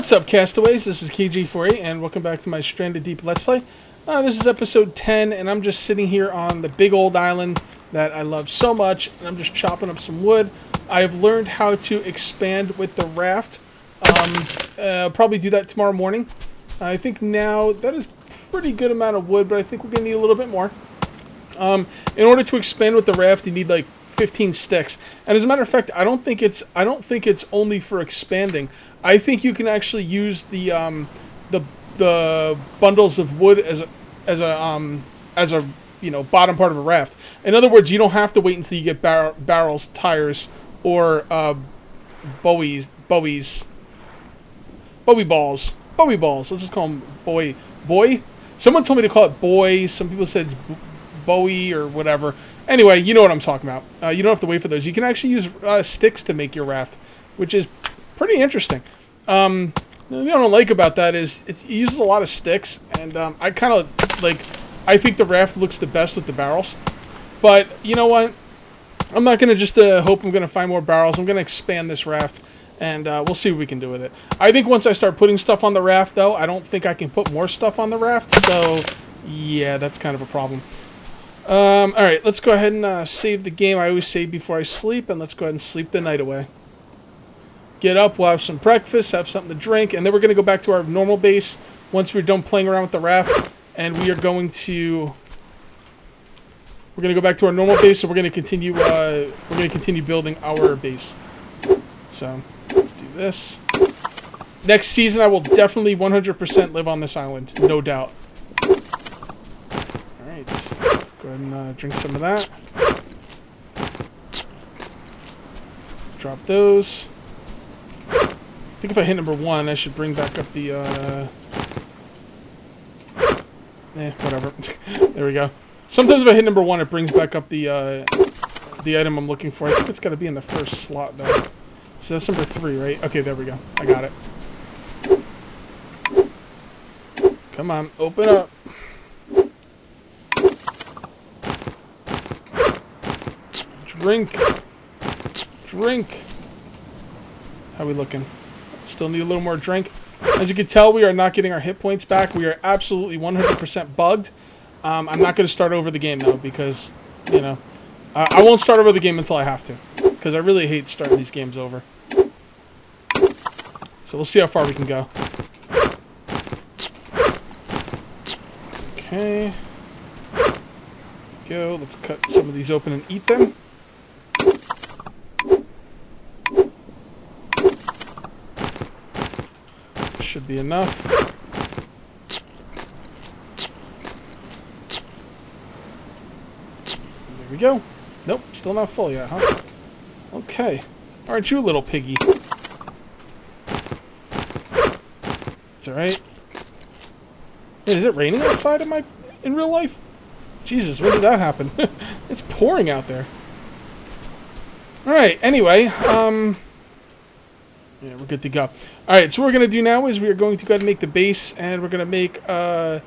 What's up, castaways? This is KG48, and welcome back to my Stranded Deep Let's Play. This is episode 10, and I'm just sitting here on the big old island that I love so much, and I'm just chopping up some wood. I've learned how to expand with the raft. Probably do that tomorrow morning. I think now that is pretty good amount of wood, but I think we're going to need a little bit more. In order to expand with the raft, you need like 15 sticks. And as a matter of fact, I don't think it's only for expanding. I think you can actually use the bundles of wood as a bottom part of a raft. In other words, you don't have to wait until you get barrels, tires, or bowie balls. I'll just call them boy. Someone told me to call it boy. Some people said it's bowie or whatever. Anyway, you know what I'm talking about. You don't have to wait for those. You can actually use sticks to make your raft, which is pretty interesting. The thing I don't like about that is it uses a lot of sticks, and I kind of like. I think the raft looks the best with the barrels, but you know what? I'm not gonna just hope I'm gonna find more barrels. I'm gonna expand this raft, and we'll see what we can do with it. I think once I start putting stuff on the raft, though, I don't think I can put more stuff on the raft. So yeah, that's kind of a problem. All right, let's go ahead and save the game. I always save before I sleep, and let's go ahead and sleep the night away. Get up, we'll have some breakfast, have something to drink, and then we're going to go back to our normal base once we're done playing around with the raft, and we are going to go back to our normal base, so we're going to continue building our base. So, let's do this. Next season, I will definitely 100% live on this island, no doubt. Alright, let's go ahead and drink some of that. Drop those. I think if I hit number 1, I should bring back up the, whatever. There we go. Sometimes if I hit number 1, it brings back up the item I'm looking for. I think it's got to be in the first slot, though. So that's number 3, right? Okay, there we go. I got it. Come on, open up. Drink. How are we looking? Still need a little more drink. As you can tell, we are not getting our hit points back. We are absolutely 100% bugged. I'm not going to start over the game, though, because, you know, I won't start over the game until I have to, because I really hate starting these games over. So we'll see how far we can go. Okay. Go. Let's cut some of these open and eat them. Should be enough. There we go. Nope, still not full yet, huh? Okay. Aren't you a little piggy? It's alright. Wait, is it raining outside in real life? Jesus, when did that happen? It's pouring out there. Alright, anyway, yeah, we're good to go. Alright, so what we're going to do now is we are going to go ahead and make the base, and we're going to make a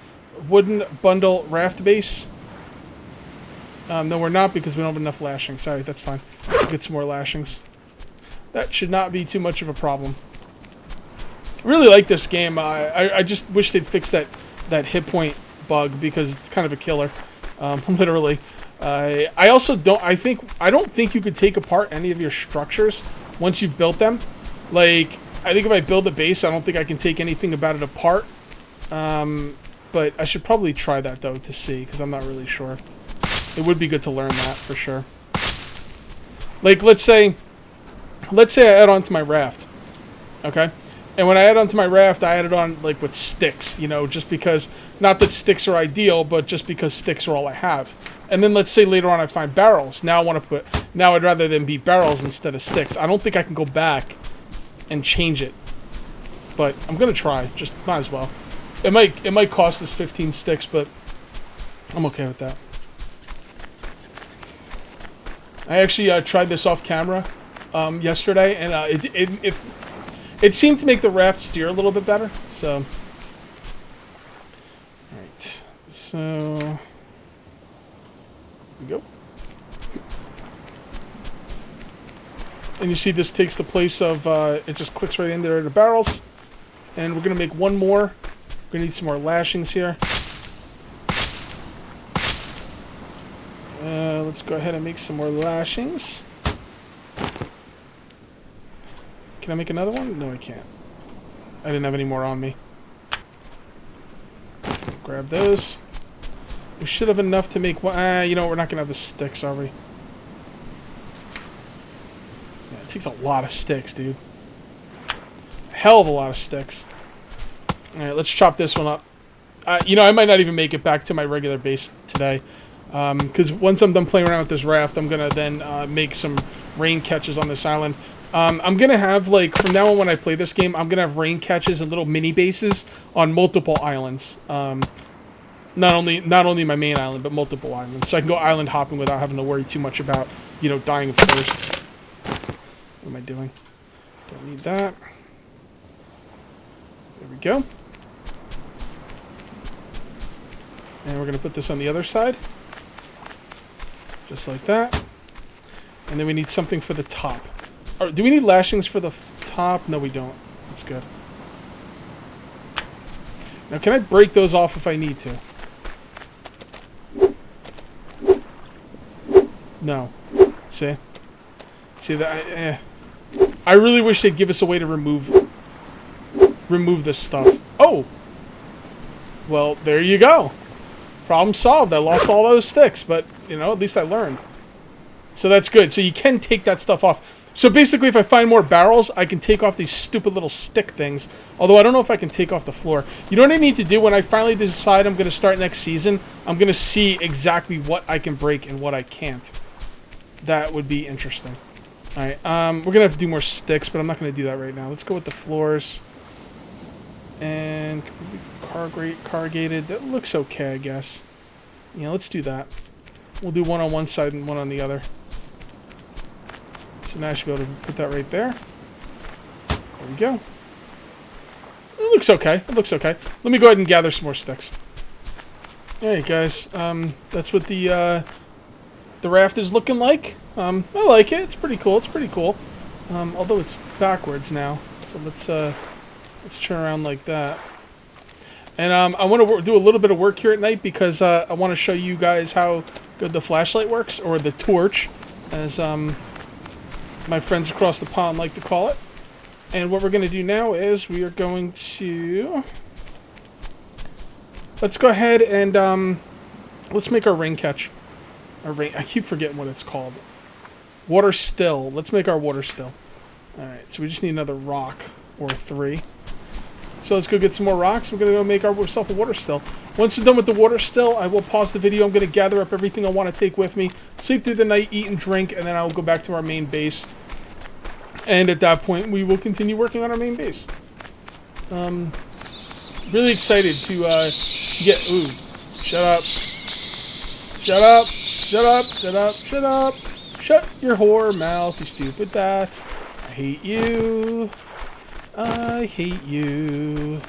wooden bundle raft base. No, we're not, because we don't have enough lashings. Sorry, that's fine. We'll get some more lashings. That should not be too much of a problem. I really like this game. I just wish they'd fix that hit point bug, because it's kind of a killer. Literally. I don't think you could take apart any of your structures once you've built them. Like, I think if I build a base, I don't think I can take anything about it apart. But I should probably try that, though, to see, because I'm not really sure. It would be good to learn that, for sure. Like, let's say I add on to my raft. Okay? And when I add onto my raft, I add it on, like, with sticks, you know, just because, not that sticks are ideal, but just because sticks are all I have. And then let's say later on I find barrels. Now I'd rather them be barrels instead of sticks. I don't think I can go back and change it, but I'm gonna try. Just might as well. It might cost us 15 sticks, but I'm okay with that. I actually tried this off camera yesterday, and it seemed to make the raft steer a little bit better. So, all right. So, here we go. And you see this takes the place of, it just clicks right in there in the barrels. And we're going to make one more. We're going to need some more lashings here. Let's go ahead and make some more lashings. Can I make another one? No, I can't. I didn't have any more on me. Grab those. We should have enough to make one. You know, we're not going to have the sticks, are we? Yeah, it takes a lot of sticks, dude. Hell of a lot of sticks. Alright, let's chop this one up. You know, I might not even make it back to my regular base today. Because once I'm done playing around with this raft, I'm going to then make some rain catches on this island. I'm going to have, like, from now on when I play this game, I'm going to have rain catches and little mini bases on multiple islands. Not only my main island, but multiple islands. So I can go island hopping without having to worry too much about, you know, dying of thirst. What am I doing? Don't need that. There we go. And we're going to put this on the other side. Just like that. And then we need something for the top. Or, do we need lashings for the top? No, we don't. That's good. Now, can I break those off if I need to? No. See? See that? I really wish they'd give us a way to remove this stuff. Oh! Well, there you go. Problem solved. I lost all those sticks, but, you know, at least I learned. So that's good. So you can take that stuff off. So basically, if I find more barrels, I can take off these stupid little stick things. Although I don't know if I can take off the floor. You know what I need to do when I finally decide I'm going to start next season? I'm going to see exactly what I can break and what I can't. That would be interesting. Alright, we're going to have to do more sticks, but I'm not going to do that right now. Let's go with the floors. And corrugated. That looks okay, I guess. Yeah, let's do that. We'll do one on one side and one on the other. So now I should be able to put that right there. There we go. It looks okay. It looks okay. Let me go ahead and gather some more sticks. Alright, guys. That's what the raft is looking like. I like it. It's pretty cool. It's pretty cool. Although it's backwards now. So let's turn around like that. And I want to do a little bit of work here at night because I want to show you guys how good the flashlight works, or the torch, as my friends across the pond like to call it. And what we're going to do now is we are going to... Let's go ahead and let's make our rain catch. I keep forgetting what it's called. Water still. Let's make our water still. Alright, so we just need another rock or 3. So let's go get some more rocks. We're going to go make ourselves a water still. Once we're done with the water still, I will pause the video. I'm going to gather up everything I want to take with me, sleep through the night, eat and drink, and then I will go back to our main base. And at that point, we will continue working on our main base. Really excited to get... Ooh, shut up. Shut up. Shut up. Shut up. Shut up. Shut your whore mouth, you stupid bats. I hate you. I hate you.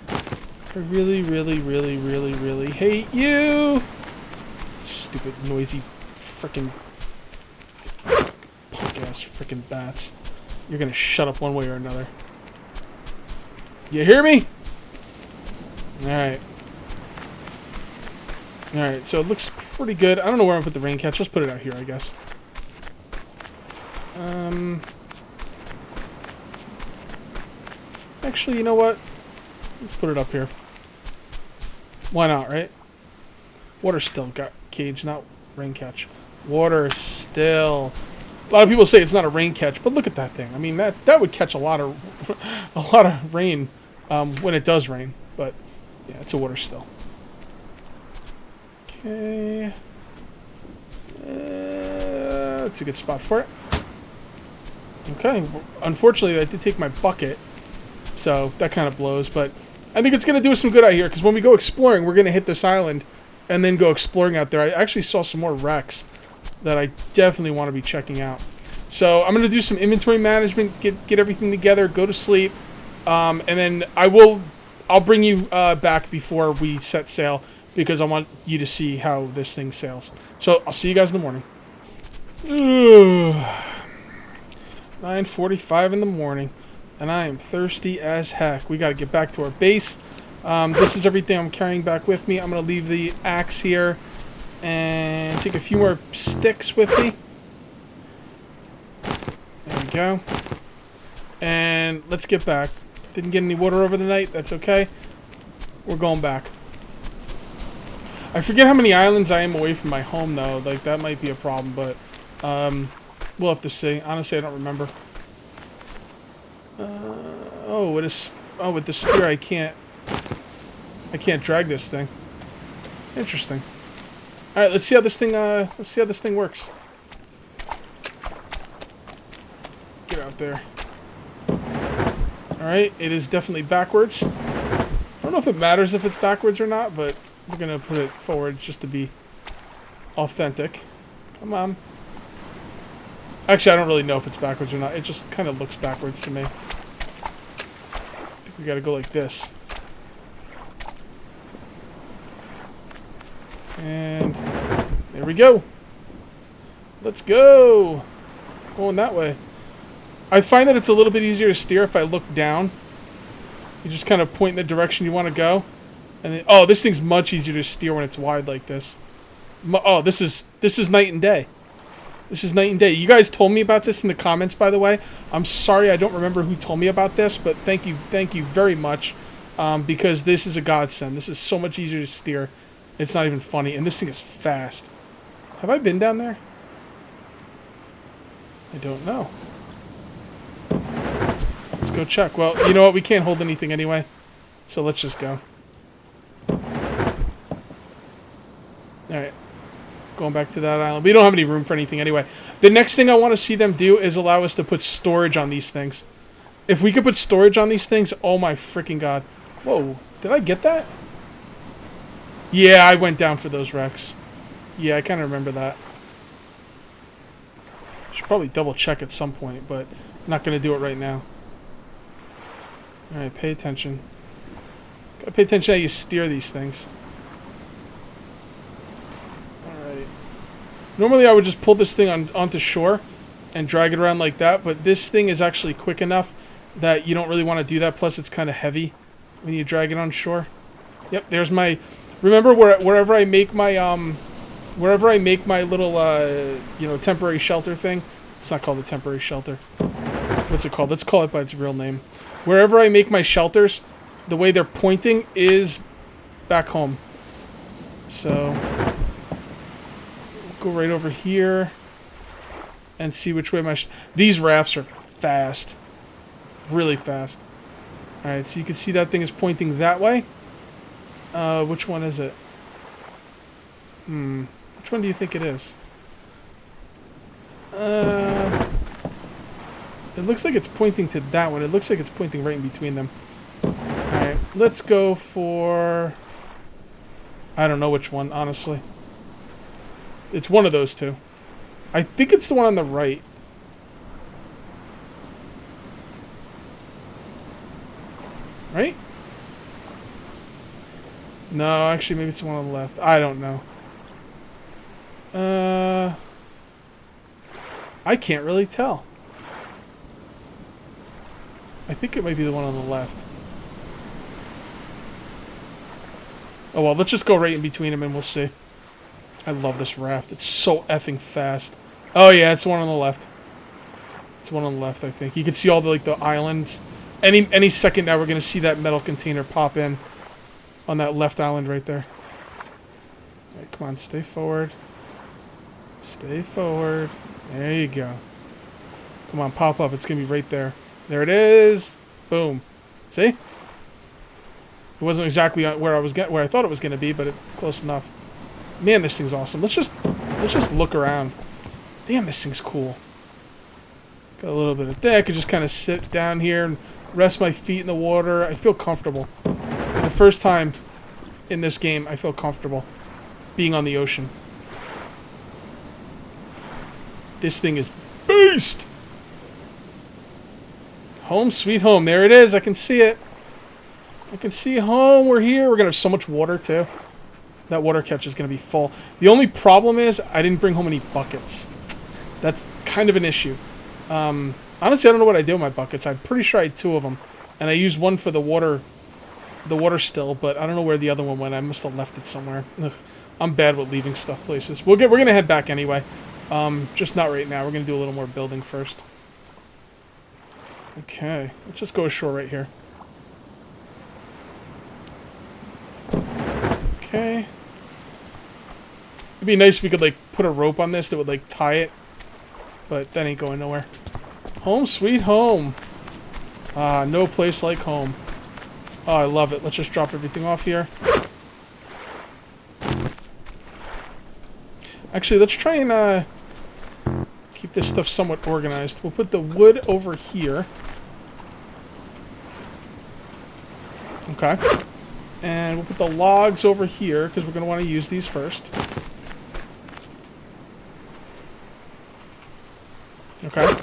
I really, really, really, really, really hate you. Stupid, noisy, frickin' punk-ass frickin' bats. You're gonna shut up one way or another. You hear me? Alright. Alright, so it looks pretty good. I don't know where I'm gonna put the rain catch. Let's put it out here, I guess. Actually, you know what? Let's put it up here. Why not, right? Water still got cage, not rain catch. Water still. A lot of people say it's not a rain catch, but look at that thing. I mean, that would catch a lot of rain when it does rain. But yeah, it's a water still. Okay. That's a good spot for it. Okay. Unfortunately, I did take my bucket. So that kind of blows, but I think it's going to do us some good out here, because when we go exploring, we're going to hit this island and then go exploring out there. I actually saw some more wrecks that I definitely want to be checking out. So I'm going to do some inventory management, get everything together, go to sleep, and then I'll bring you back before we set sail, because I want you to see how this thing sails. So I'll see you guys in the morning. 9:45 in the morning. And I am thirsty as heck. We got to get back to our base. This is everything I'm carrying back with me. I'm going to leave the axe here and take a few more sticks with me. There we go. And let's get back. Didn't get any water over the night. That's okay. We're going back. I forget how many islands I am away from my home, though. Like, that might be a problem, but we'll have to see. Honestly, I don't remember. With the spear, I can't drag this thing. Interesting. All right, let's see how this thing works. Get out there. All right, it is definitely backwards. I don't know if it matters if it's backwards or not, but we're gonna put it forward just to be authentic. Come on. Actually, I don't really know if it's backwards or not. It just kind of looks backwards to me. I think we gotta go like this. And there we go. Let's go. Going that way. I find that it's a little bit easier to steer if I look down. You just kind of point in the direction you want to go. And then, oh, this thing's much easier to steer when it's wide like this. Oh, this is night and day. This is night and day. You guys told me about this in the comments, by the way. I'm sorry I don't remember who told me about this, but thank you very much. Because this is a godsend. This is so much easier to steer. It's not even funny. And this thing is fast. Have I been down there? I don't know. Let's go check. Well, you know what? We can't hold anything anyway. So let's just go. Alright. Going back to that island. We don't have any room for anything anyway. The next thing I want to see them do is allow us to put storage on these things. If we could put storage on these things, oh my freaking god. Whoa. Did I get that? Yeah, I went down for those wrecks. Yeah, I kind of remember that. Should probably double check at some point, but I'm not going to do it right now. Alright, pay attention. Gotta pay attention how you steer these things. Alright. Normally I would just pull this thing onto shore and drag it around like that, but this thing is actually quick enough that you don't really want to do that, plus it's kind of heavy when you drag it on shore. Yep, there's my... Remember wherever I make my little temporary shelter thing? It's not called a temporary shelter. What's it called? Let's call it by its real name. Wherever I make my shelters, the way they're pointing is back home. So we'll go right over here and see which way these rafts are fast. Really fast. Alright, so you can see that thing is pointing that way. Which one is it? Which one do you think it is? It looks like it's pointing to that one. It looks like it's pointing right in between them. Alright, let's go for... I don't know which one, honestly. It's one of those two. I think it's the one on the right. Right? No, actually, maybe it's the one on the left. I don't know. I can't really tell. I think it might be the one on the left. Oh well, let's just go right in between them and we'll see. I love this raft. It's so effing fast. Oh yeah, it's the one on the left. It's the one on the left, I think. You can see all the the islands. Any second now we're gonna see that metal container pop in on that left island right there. Alright, come on, stay forward. Stay forward. There you go. Come on, pop up. It's gonna be right there. There it is. Boom. See? It wasn't exactly where I thought it was gonna be, but close enough. Man, this thing's awesome. Let's just look around. Damn, this thing's cool. Got a little bit of that. I could just kind of sit down here and rest my feet in the water. I feel comfortable. For the first time in this game, I feel comfortable being on the ocean. This thing is beast! Home sweet home. There it is. I can see it. I can see home. We're here. We're going to have so much water, too. That water catch is going to be full. The only problem is I didn't bring home any buckets. That's kind of an issue. Honestly, I don't know what I did with my buckets. I'm pretty sure I had 2 of them, and I used one for the water still, but I don't know where the other one went. I must have left it somewhere. Ugh, I'm bad with leaving stuff places. We're gonna head back anyway. Just not right now. We're gonna do a little more building first. Okay, let's just go ashore right here. Okay. It'd be nice if we could, like, put a rope on this that would, like, tie it. But that ain't going nowhere. Home sweet home. Ah, no place like home. Oh, I love it. Let's just drop everything off here. Actually, let's try and, keep this stuff somewhat organized. We'll put the wood over here. Okay. And we'll put the logs over here, because we're going to want to use these first. Okay.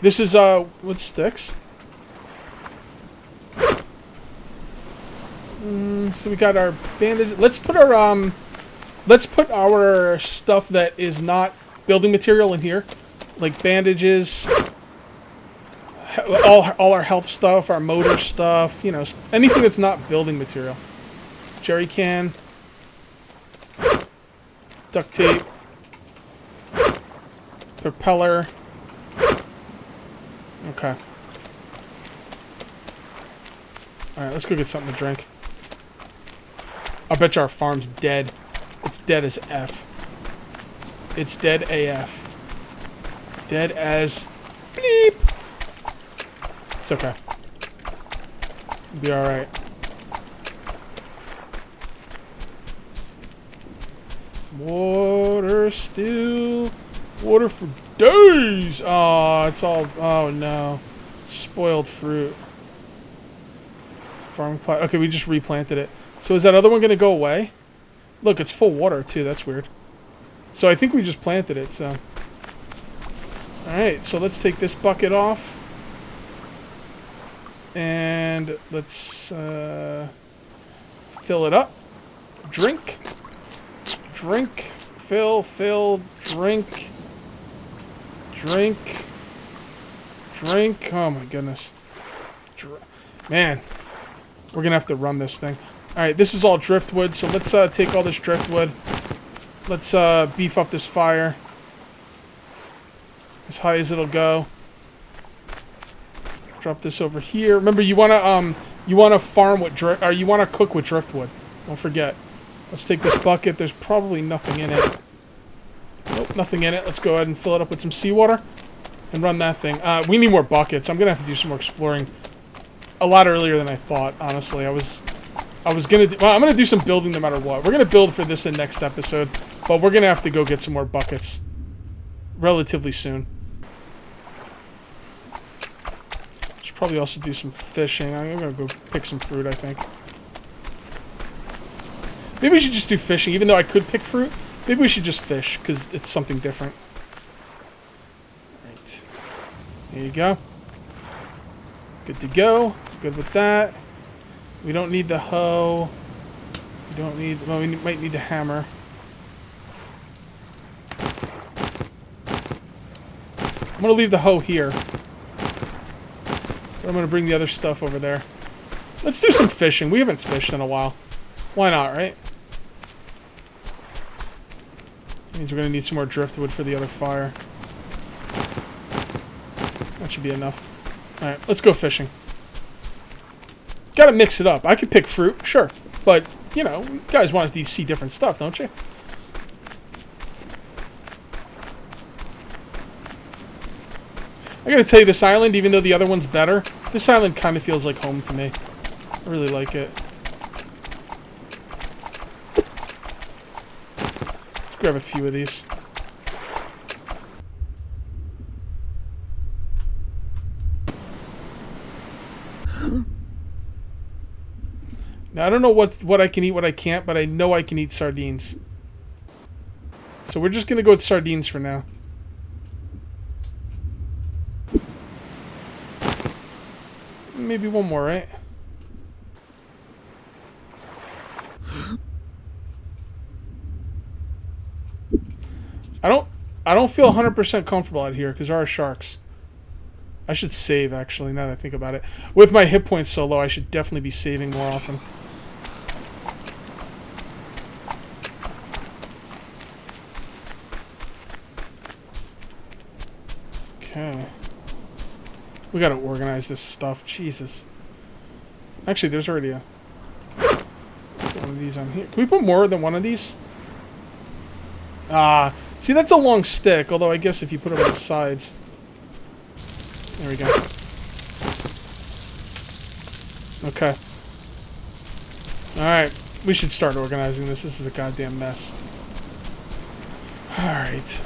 This is, wood sticks. So we got our bandage. Let's put our stuff that is not building material in here. Like bandages, all our health stuff, our motor stuff, you know, anything that's not building material. Jerry can, duct tape, propeller. Okay. Alright, let's go get something to drink. I bet you our farm's dead. It's dead as F. It's dead AF. Dead as bleep. It's okay. It'll be alright. Water still. Water for days. Oh, it's all. Oh no. Spoiled fruit. Farming plot. Okay, we just replanted it. So is that other one going to go away? Look, it's full water too. That's weird. So I think we just planted it, so. Alright, so let's take this bucket off. And let's fill it up. Drink. Drink. Fill. Drink. Drink. Drink. Oh my goodness. Man. We're going to have to run this thing. Alright, this is all driftwood, so let's take all this driftwood. Let's beef up this fire. As high as it'll go. Drop this over here. Remember, you wanna farm with or you wanna cook with driftwood. Don't forget. Let's take this bucket. There's probably nothing in it. Nope, nothing in it. Let's go ahead and fill it up with some seawater and run that thing. We need more buckets. I'm gonna have to do some more exploring. A lot earlier than I thought. Honestly, I was gonna do. Well, I'm gonna do some building no matter what. We're gonna build for this in next episode, but we're gonna have to go get some more buckets relatively soon. Should probably also do some fishing. I'm gonna go pick some fruit, I think. Maybe we should just do fishing, even though I could pick fruit. Maybe we should just fish, because it's something different. Right. There you go. Good to go. Good with that. We don't need the hoe. We don't need... Well, we might need the hammer. I'm going to leave the hoe here. But I'm going to bring the other stuff over there. Let's do some fishing. We haven't fished in a while. Why not, right? Means we're going to need some more driftwood for the other fire. That should be enough. Alright, let's go fishing. Gotta mix it up. I could pick fruit, sure. But, you know, you guys want to see different stuff, don't you? I gotta tell you, this island, even though the other one's better, this island kind of feels like home to me. I really like it. Let's grab a few of these. Now, I don't know what I can eat, what I can't, but I know I can eat sardines. So we're just going to go with sardines for now. Maybe one more, right? I don't feel 100% comfortable out here because there are sharks. I should save, actually, now that I think about it. With my hit points so low, I should definitely be saving more often. Okay. We gotta organize this stuff. Jesus. Actually, there's already a... one of these on here. Can we put more than one of these? Ah. See, that's a long stick, although I guess if you put it on the sides... There we go. Okay. Alright. We should start organizing this. This is a goddamn mess. Alright.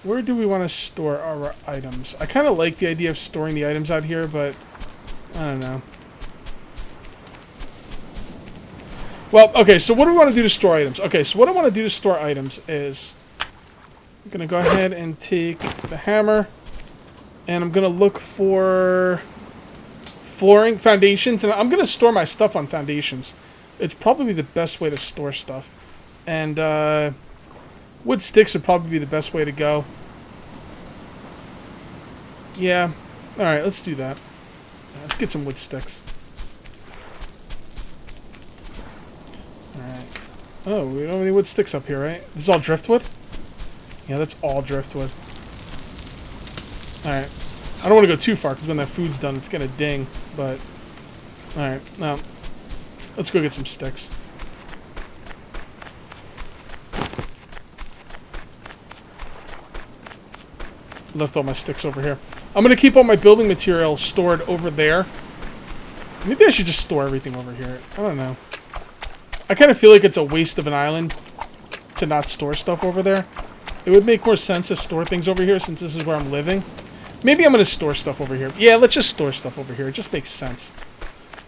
Where do we want to store our items? I kind of like the idea of storing the items out here, but... I don't know. Well, okay, so what do we want to do to store items? Okay, so what I want to do to store items is... I'm going to go ahead and take the hammer. And I'm going to look for... flooring, foundations. And I'm going to store my stuff on foundations. It's probably the best way to store stuff. And, wood sticks would probably be the best way to go. Yeah. Alright, let's do that. Let's get some wood sticks. Alright. Oh, we don't have any wood sticks up here, right? This is all driftwood? Yeah, that's all driftwood. Alright. I don't want to go too far, because when that food's done, it's going to ding. But, alright. Now, let's go get some sticks. Left all my sticks over here. I'm going to keep all my building material stored over there. Maybe I should just store everything over here. I don't know. I kind of feel like it's a waste of an island to not store stuff over there. It would make more sense to store things over here since this is where I'm living. Maybe I'm going to store stuff over here. Yeah, let's just store stuff over here. It just makes sense.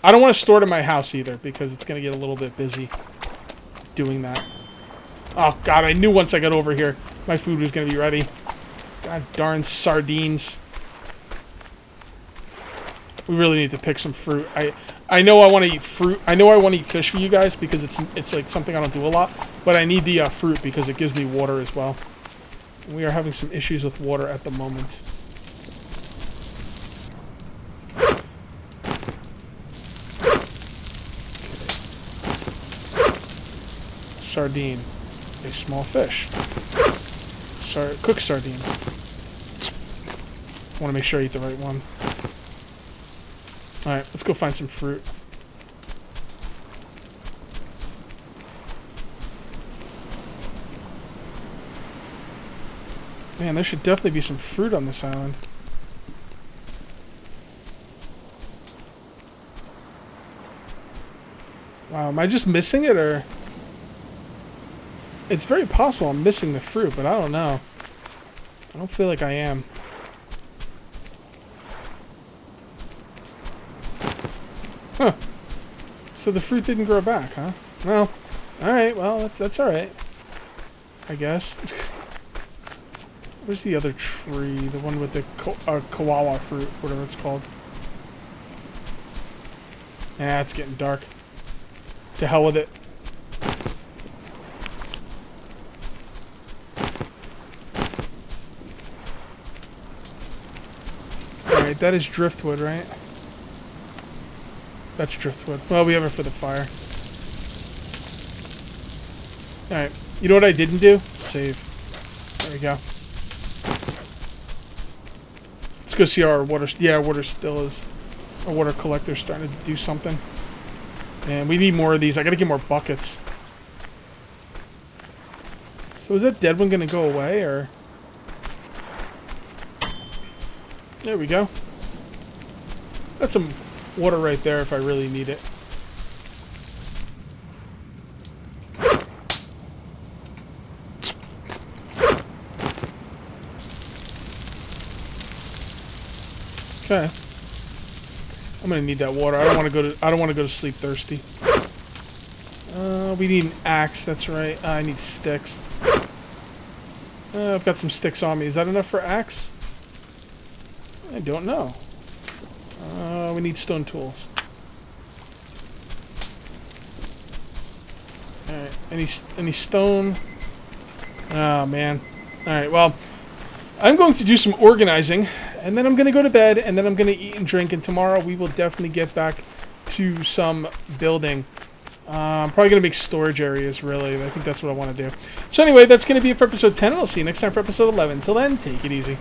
I don't want to store it in my house either because it's going to get a little bit busy doing that. Oh, God, I knew once I got over here my food was going to be ready. God darn sardines. We really need to pick some fruit. I know I want to eat fruit. I know I want to eat fish for you guys because it's like something I don't do a lot. But I need the fruit because it gives me water as well. And we are having some issues with water at the moment. Sardine. A small fish. Cooked sardine. I want to make sure I eat the right one. Alright, let's go find some fruit. Man, there should definitely be some fruit on this island. Wow, am I just missing it, or... It's very possible I'm missing the fruit, but I don't know. I don't feel like I am. Huh. So the fruit didn't grow back, huh? Well, alright, well, that's alright. I guess. Where's the other tree? The one with the koala fruit, whatever it's called. Yeah, it's getting dark. To hell with it. Alright, that is driftwood, right? That's driftwood. Well, we have it for the fire. Alright. You know what I didn't do? Save. There we go. Let's go see our water. Yeah, our water still is. Our water collector's starting to do something. Man, we need more of these. I gotta get more buckets. So is that dead one gonna go away, or? There we go. That's some water right there if I really need it. Okay. I'm gonna need that water. I don't want to go to sleep thirsty. We need an axe. That's right. I need sticks. I've got some sticks on me. Is that enough for axe? I don't know. We need stone tools. Alright, any stone? Oh, man. Alright, well, I'm going to do some organizing, and then I'm going to go to bed, and then I'm going to eat and drink, and tomorrow we will definitely get back to some building. I'm probably going to make storage areas, really. I think that's what I want to do. So anyway, that's going to be it for episode 10, and I'll see you next time for episode 11. Until then, take it easy.